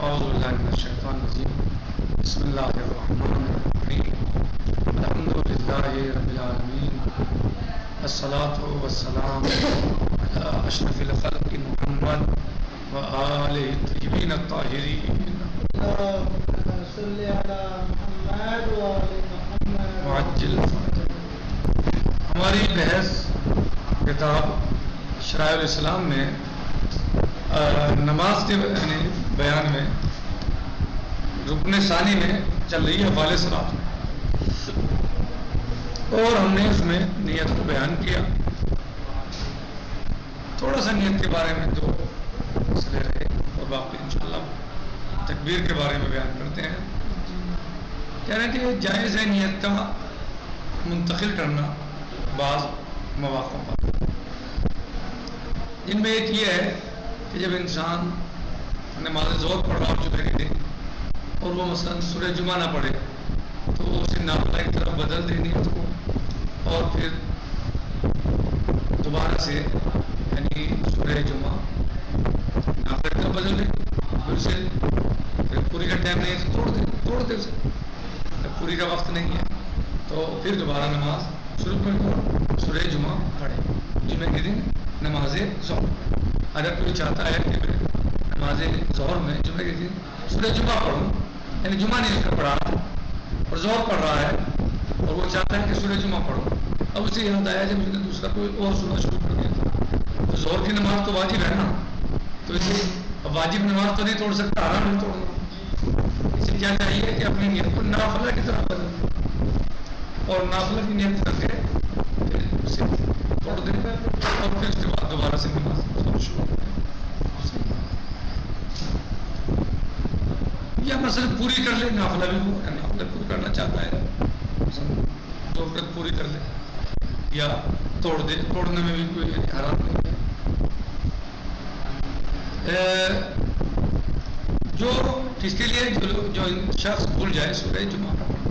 اعوذ باللہ من الشیطان الرجیم بسم اللہ الرحمن الرحیم الحمد للہ رب العالمین الصلاۃ والسلام علی اشرف الخلق محمد وآلہ الطیبین الطاہرین اللہم صل علی محمد وآل محمد وعجل فرجہ۔ ہماری بحث کتاب شرائع الاسلام میں نماز کے بیان میں رکن ثانی میں چل رہی ہے حوالے صلاۃ میں، اور ہم نے اس میں نیت کو بیان کیا۔ تھوڑا سا نیت کے بارے میں دو مسئلے رہے اور باقی انشاءاللہ تکبیر کے بارے میں بیان کرتے ہیں۔ کہہ رہے ہیں کہ جائز ہے نیت کا منتقل کرنا بعض مواقع پر۔ ان میں ایک یہ ہے کہ جب انسان نماز ظہر پڑھ رہا ہو جمعے کے دن اور وہ مثلا سورہ جمعہ نہ پڑھے تو اسے نافلہ کی طرف بدل دینی ہے اس کو، اور پھر دوبارہ سے یعنی سورہ جمعہ نافلہ کی طرف بدل دے، پھر اسے پوری کا ٹائم نہیں ہے توڑ دے اسے، جب پوری کا وقت نہیں ہے تو پھر دوبارہ نماز شروع کر سورہ جمعہ پڑھے جمعے کے دن نماز ظہر۔ اگر کوئی چاہتا ہے کہ میں نماز ظہر میں جمعے کے دن سورہ جمعہ پڑھوں، یعنی جمعہ نہیں اس کا پڑھا اور ظہر پڑھ رہا ہے اور وہ چاہتا ہے کہ سورہ جمعہ پڑھوں، اب اسے یاد آیا جب اس نے دوسرا کوئی اور سننا شروع کر دیا تھا تو ظہر کی نماز تو واجب ہے نا، تو اسے واجب نماز تو نہیں توڑ سکتا، حرام نہیں توڑنا۔ اسے کیا چاہیے کہ اپنی نیت کو نافلہ کی طرح بدل اور نافلہ کی نیت کر کے پھر اسے توڑ دے اور پھر اس کے بعد دوبارہ سے نماز شروع کریں۔ یا مثلا پوری کر لے، نافلہ بھی نافلہ پوری کرنا چاہتا ہے تو پوری کر لے یا توڑ دے، توڑنے میں بھی کوئی حرام نہیں ہے۔ جو کس کے لیے جو شخص بھول جائے سورہ جمعہ کا پڑھنا۔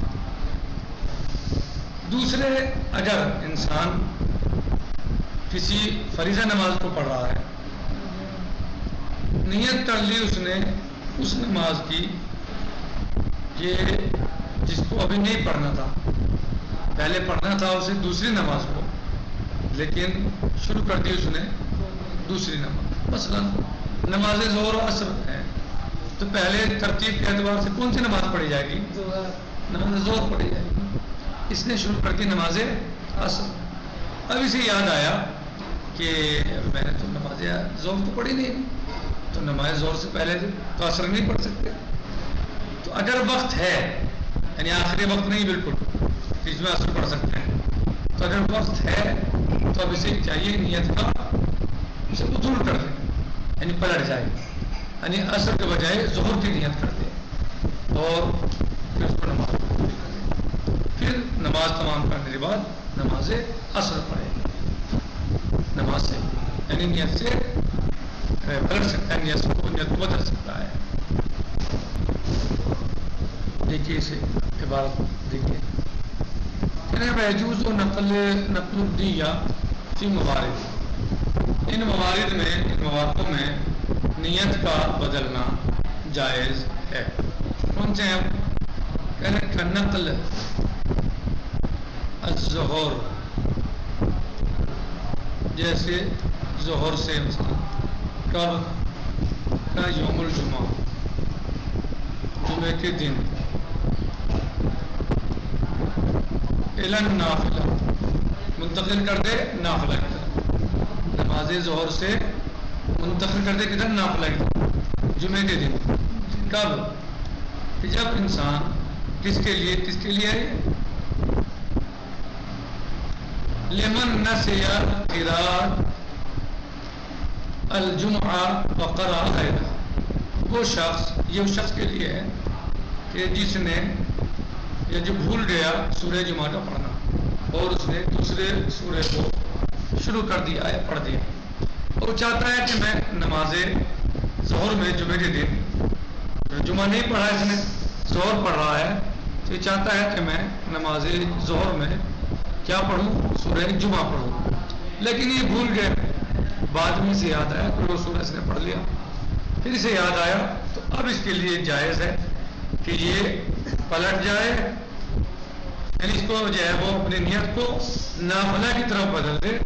دوسرے اگر انسان کسی فریضہ نماز کو پڑھ رہا ہے، نیت کر لی اس نے اس نماز کی کہ جس کو ابھی نہیں پڑھنا تھا، پہلے پڑھنا تھا اسے دوسری نماز کو، لیکن شروع کر دی اس نے دوسری نماز۔ مثلا نماز ظہر و عصر ہے تو پہلے ترتیب کے اعتبار سے کون سی نماز پڑھی جائے گی؟ نماز ظہر پڑھی جائے گی۔ اس نے شروع کر دی نماز عصر، اب اسے یاد آیا کہ میں نے تو نماز ظہر تو پڑھی نہیں، تو نماز ظہر سے پہلے تو عصر نہیں پڑھ سکتے۔ تو اگر وقت ہے یعنی آخری وقت نہیں بالکل اس میں عصر پڑھ سکتے ہیں، تو اگر وقت ہے تو اب اسے چاہیے نیت کا اسے عدول کر دے، یعنی پلٹ جائے، یعنی عصر کے بجائے ظہر کی نیت کر دے اور پھر اس کو نماز پڑھے، پھر نماز تمام کرنے کے بعد نماز عصر پڑھے نماز سے، یعنی نیت سے پلٹ سکتا ہے، نیت کو بدل سکتا ہے۔ دیکھیے اسے عبارت دیکھیے، یجوز و نقل الدیہ فی موارد، ان موارد میں ان مواقع میں نیت کا بدلنا جائز ہے۔ کون سے ہیں؟ کہنے کا نقل الظہر، جیسے ظہر سے مثلا کب کا یوم الجمعہ، جمعے کے دن، اعلان نافلہ منتقل کر دے نافلہ کی طرف، نماز ظہر سے منتقل کر دے کدھر؟ نافلہ کی طرف جمعے کے دن۔ کب؟ کہ جب انسان کس کے لیے لمن نسی قراءۃ الجمعہ وقرأ غیرہ، وہ شخص، یہ اس شخص کے لیے ہے کہ جس نے یا جو بھول گیا سورہ جمعہ کا پڑھنا اور اس نے دوسرے سورہ کو شروع کر دیا ہے، پڑھ دیا، اور چاہتا ہے کہ میں نماز ظہر میں جمعے کے دن جمعہ نہیں پڑھا، اس نے ظہر پڑھ رہا ہے تو یہ چاہتا ہے کہ میں نماز ظہر میں کیا پڑھوں؟ سورہ جمعہ پڑھوں، لیکن یہ بھول گئے، بعد میں سے یاد آیا کہ وہ سورہ اس نے پڑھ لیا، پھر اسے یاد آیا تو اب اس کے لیے جائز ہے کہ یہ پلٹ جائے، یعنی اس کو جو ہے وہ اپنی نیت کو نافلہ کی طرف بدل دے،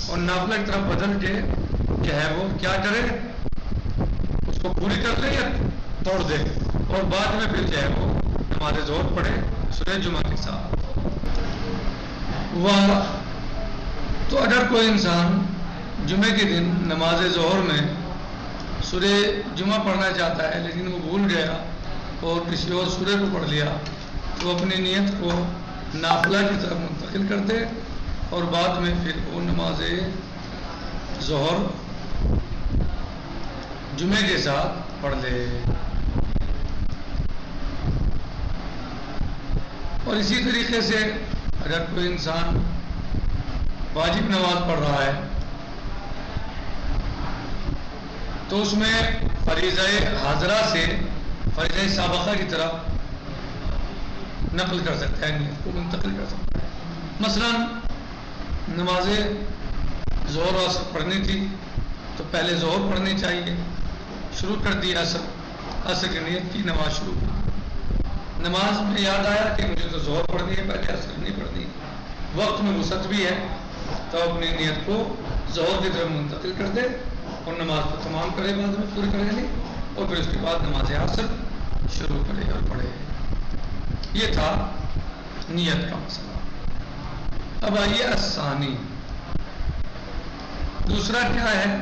اور نافلہ کی طرف بدل کے جو ہے وہ کیا کرے، اس کو پوری کر لے یا توڑ دے، اور بعد میں پھر جو ہے وہ نماز ظہر پڑھے سورہ جمعہ کے ساتھ۔ تو اگر کوئی انسان جمعے کے دن نماز ظہر میں سورہ جمعہ پڑھنا چاہتا ہے لیکن وہ بھول گیا اور کسی اور سورہ کو پڑھ لیا، تو اپنی نیت کو نافلہ کی طرف منتقل کر دے اور بعد میں پھر وہ نماز ظہر جمعے کے ساتھ پڑھ لے۔ اور اسی طریقے سے اگر کوئی انسان واجب نماز پڑھ رہا ہے تو اس میں فریضہ حاضرہ سے فریضہ سابقہ کی طرف نقل کر سکتا ہے، نیت کو منتقل کر سکتا ہے۔ مثلا نماز ظہر و عصر پڑھنی تھی تو پہلے ظہر پڑھنی چاہیے، شروع کر دی عصر کی نیت کی، نماز شروع کی۔ نماز میں یاد آیا کہ مجھے تو ظہر پڑھنی ہے، پہلے عصر نہیں پڑھنی، وقت میں وسعت بھی ہے، تو اپنی نیت کو ظہر کی طرف منتقل کر دے اور نماز کو تمام کرے، بعد میں پوری کرے لی، اور پھر اس کے بعد نماز عصر شروع کرے اور پڑھے۔ یہ تھا نیت کا مسئلہ۔ اب آئیے الثانی، دوسرا کیا ہے؟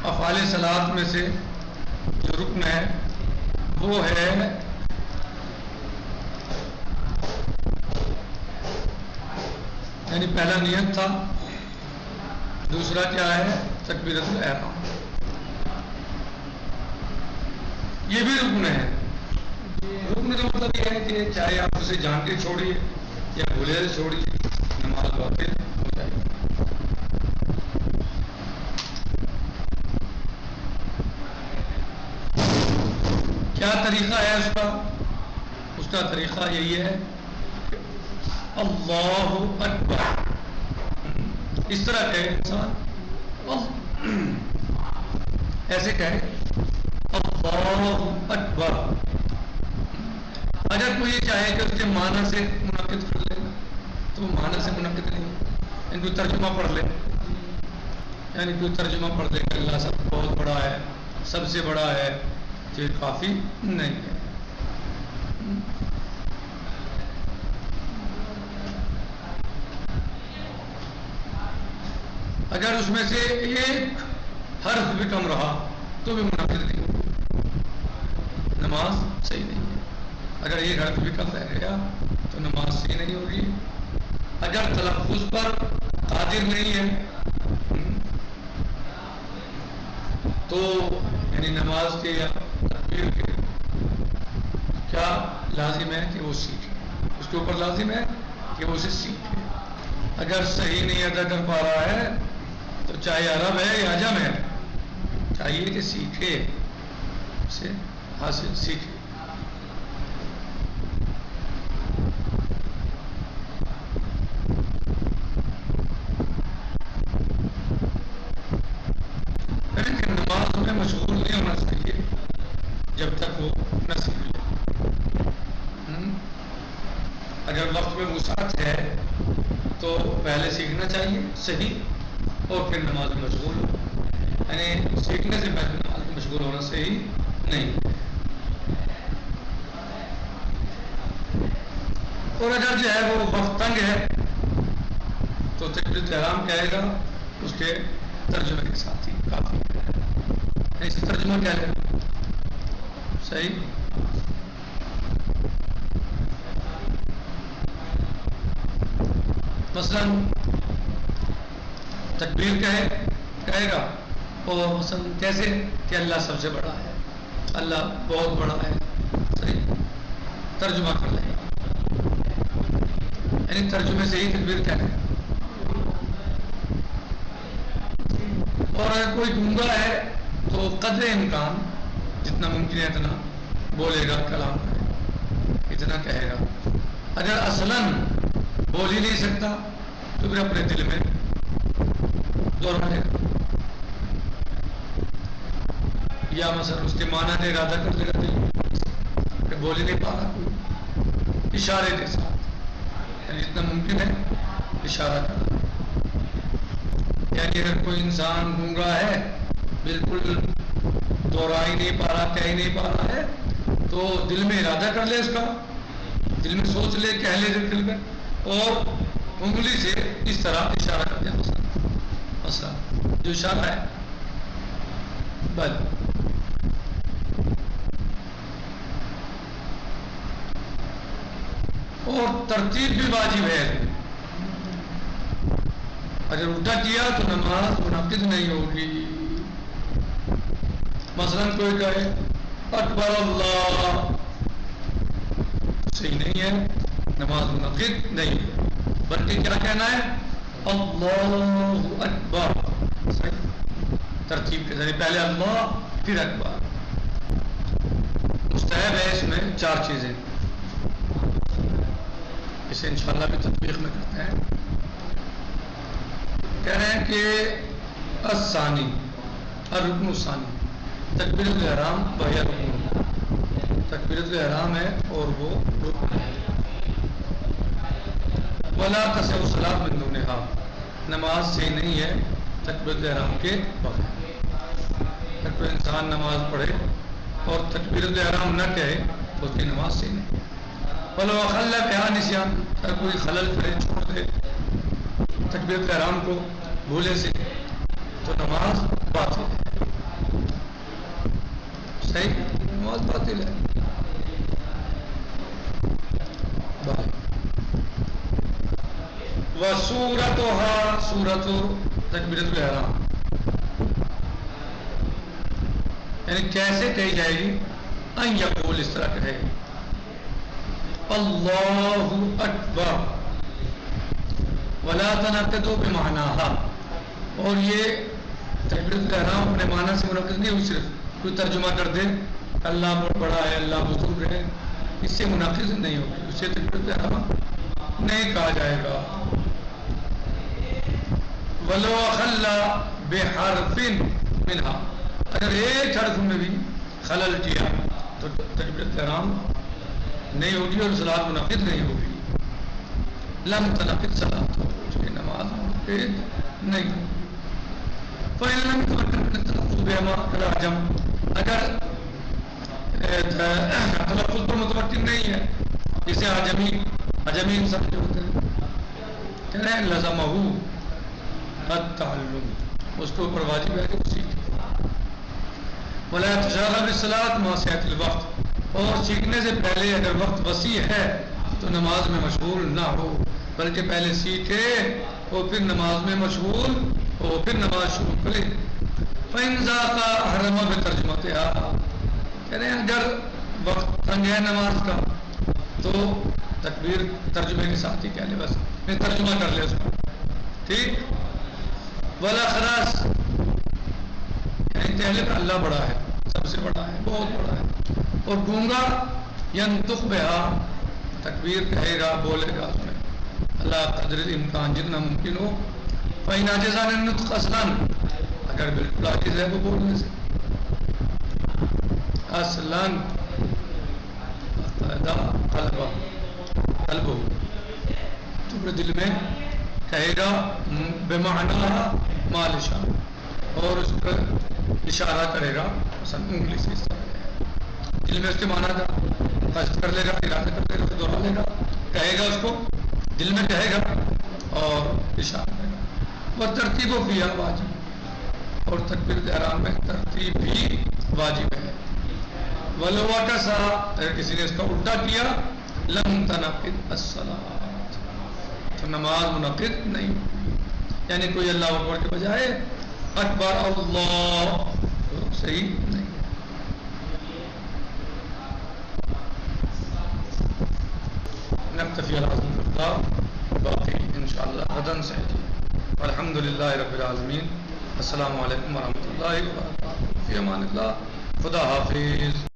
افعال صلاۃ میں سے جو رکن ہے وہ ہے یعنی پہلا نیت تھا، دوسرا کیا ہے؟ تکبیرۃ الاحرام۔ یہ بھی رکن ہے۔ رکن کا مطلب یہ ہے کہ چاہے آپ اسے جان کے چھوڑیے یا بھولے سے چھوڑیے، نماز باطل ہو جائے گی۔ کیا طریقہ ہے اس کا؟ اس کا طریقہ یہی ہے کہ اللہ اکبر، اس طرح کہے انسان، ایسے کہے اللہ اکبر۔ اگر کوئی یہ چاہے کہ اس کے معنی سے منعقد کر لے تو وہ معنی سے منعقد نہیں، ان کو ترجمہ پڑھ لے، یعنی کوئی ترجمہ پڑھ لے کہ اللہ سب بہت بڑا ہے، سب سے بڑا ہے، یہ کافی نہیں ہے۔ اگر اس میں سے ایک حرف بھی کم رہا تو بھی منعقد نہیں ہوگی، نماز صحیح نہیں ہے۔ اگر ایک حرف بھی کم رہ گیا تو نماز صحیح نہیں ہوگی۔ اگر تلفظ پر قادر نہیں ہے تو یعنی نماز کے یا تکبیر کے کیا لازم ہے کہ وہ سیکھے، اس کے اوپر لازم ہے کہ وہ اسے سیکھے۔ اگر صحیح نہیں ادا کر پا رہا ہے تو چاہے عرب ہے یا عجم ہے، چاہیے کہ سیکھے، اسے حاصل سیکھے۔ لیکن نماز میں مشغول نہیں ہونا چاہیے جب تک وہ نہ سیکھ لے۔ اگر وقت میں وسعت ہے تو پہلے سیکھنا چاہیے صحیح، اور پھر نماز میں مشغول ہو، یعنی سیکھنے سے پہلے نماز میں مشغول ہونا صحیح نہیں۔ اور اگر جو ہے وہ وقت تنگ ہے تو تکبیرۃ احرام کہے گا، اس کے ترجمے کے ساتھ ہی کافی ہے، اس کا ترجمہ کیا ہے صحیح۔ مثلا تکبیر کہے گا، اور مثلا کیسے کہ اللہ سب سے بڑا ہے، اللہ بہت بڑا ہے، صحیح ترجمہ کر لے گا، یعنی ترجمے سے ہی تکبیر کہہ ہے۔ اور اگر کوئی گونگا ہے تو قدر امکان جتنا ممکن ہے اتنا بولے گا، کلام کرے، اتنا کہے گا۔ اگر اصلاً بول ہی نہیں سکتا تو پھر اپنے دل میں دہرائے گا۔ یا مثلا اس کے معنی نے ارادہ کر لے گا دل کہ بول ہی نہیں پا رہا کوئی، اشارے کے ساتھ، یعنی جتنا ممکن ہے اشارہ کرنا. یعنی اگر کوئی انسان گونگا ہے، بالکل دوہرا ہی نہیں پا رہا، کہہ ہی نہیں پا رہا ہے، تو دل میں ارادہ کر لے، اس کا دل میں سوچ لے، کہہ لے دل میں، اور انگلی سے اس طرح اشارہ کر دیا. مثلا جو اشارہ ہے بل. اور ترتیب بھی واجب ہے. اگر الٹا کیا تو نماز منعقد نہیں ہوگی. مثلا کوئی کہے اکبر اللہ، صحیح نہیں ہے، نماز منعقد نہیں ہے، بلکہ کیا کہنا ہے؟ اللہ اکبر. ترتیب کے ذریعے پہلے اللہ پھر اکبر. مستحب ہے اس میں 4 چیزیں، اسے انشاءاللہ بھی تطبیق میں کرتے ہیں. کہہ رہے ہیں کہ الثانی الرکن الثانی تکبیرۃ الاحرام وہی رکن، تکبیرۃ الاحرام ہے اور وہ رکن ہے. ولا تصح الصلاۃ من دونہا، نماز صحیح نہیں ہے تکبیرۃ الاحرام کے بغیر. اگر کوئی انسان نماز پڑھے اور تکبیرۃ الاحرام نہ کہے تو اس کی نماز صحیح نہیں. ولو اخل بہا نسیان، اگر کوئی خلل کرے، چھوڑ دے تکبیرۃ الاحرام کو بھولے سے، تو نماز باطل ہے. صحیح، نماز باطل ہے. وَسُورَتُهَا سورۃ تکبیرۃ الاحرام، یعنی کیسے کہی جائے گی؟ ان یقول، اس طرح کہے گی اللہ اکبر ولا تنعقد بمعناها. اور یہ تکبیرۃ الاحرام اپنے معنی سے منعقد نہیں ہوئی، صرف کوئی ترجمہ کر دے اللہ بڑا ہے، اللہ بزرگ ہے، اس سے منعقد نہیں ہوگی، اس سے تکبیرۃ الاحرام نہیں کہا جائے گا. ولو اخل بحرف منها، اگر ایک حرف میں بھی خلل کیا تو تکبیرۃ الاحرام نہیں ہوگی اور صلاۃ منعقد نہیں ہوگی. لم تنعقد صلاۃ، اس کی نماز منعقد نہیں ہوگی. فإن لم يتمكن من التلفظ بهما العجم، اگر تلفظ پر متمکن نہیں ہے، جسے عجمی انسان جو ہوتے ہیں، کہہ رہے ہیں لزمہ التعلم، اس کے اوپر واجب ہے کہ وہ سیکھے. ولا يتشاغل بالصلاۃ مع سعة الوقت، اور سیکھنے سے پہلے اگر وقت وسیع ہے تو نماز میں مشغول نہ ہو، بلکہ پہلے سیکھے اور پھر نماز میں مشغول ہو، پھر نماز شروع کرے. فإن ذاق حرم بترجمتها، کہہ رہے ہیں اگر وقت تنگ ہے نماز کا تو تکبیر ترجمے کے ساتھ ہی کہہ لے، بس میں ترجمہ کر لے اس کو، ٹھیک. ولا خلاص، یعنی تہلک اللہ بڑا ہے، سب سے بڑا ہے، بہت بڑا ہے. اور گونگا ینطق بہا، تکبیر کہے گا، بولے گا اس میں اللہ قدر الامکان، جتنا ممکن ہو. فإن عجز عن النطق اصلا، اگر بالکل عاجز ہے وہ بولنے سے اصلا، قلب ہو تو اپنے دل میں کہے گا بمعنی مال اشارہ، اور اس پر اشارہ کرے گا مثلا انگلی سے، اس طرح دل میں اس کے معنی کا قصد کر لے گا، ارادہ کر لے گا، دوہرا لے گا، کہے گا، اس کو دل میں کہے گا اور اشارہ کرے گا. وہ ترتیب و فیہا واجب، اور تکبیرۃ الاحرام میں ترتیب بھی واجب ہے. ولو عکسا، اگر کسی نے اس کا الٹا کیا، لم تنعقد الصلاۃ، تو نماز منعقد نہیں ہوگی. یعنی کوئی اللہ اکبر کے بجائے اکبر اللہ، صحیح نہیں ہے. نکتفی الحمدللہ، باقی انشاءاللہ غداً سے. الحمدللہ رب العالمین. السلام علیکم ورحمۃ اللہ وبرکاتہ. فی امان اللہ. خدا حافظ.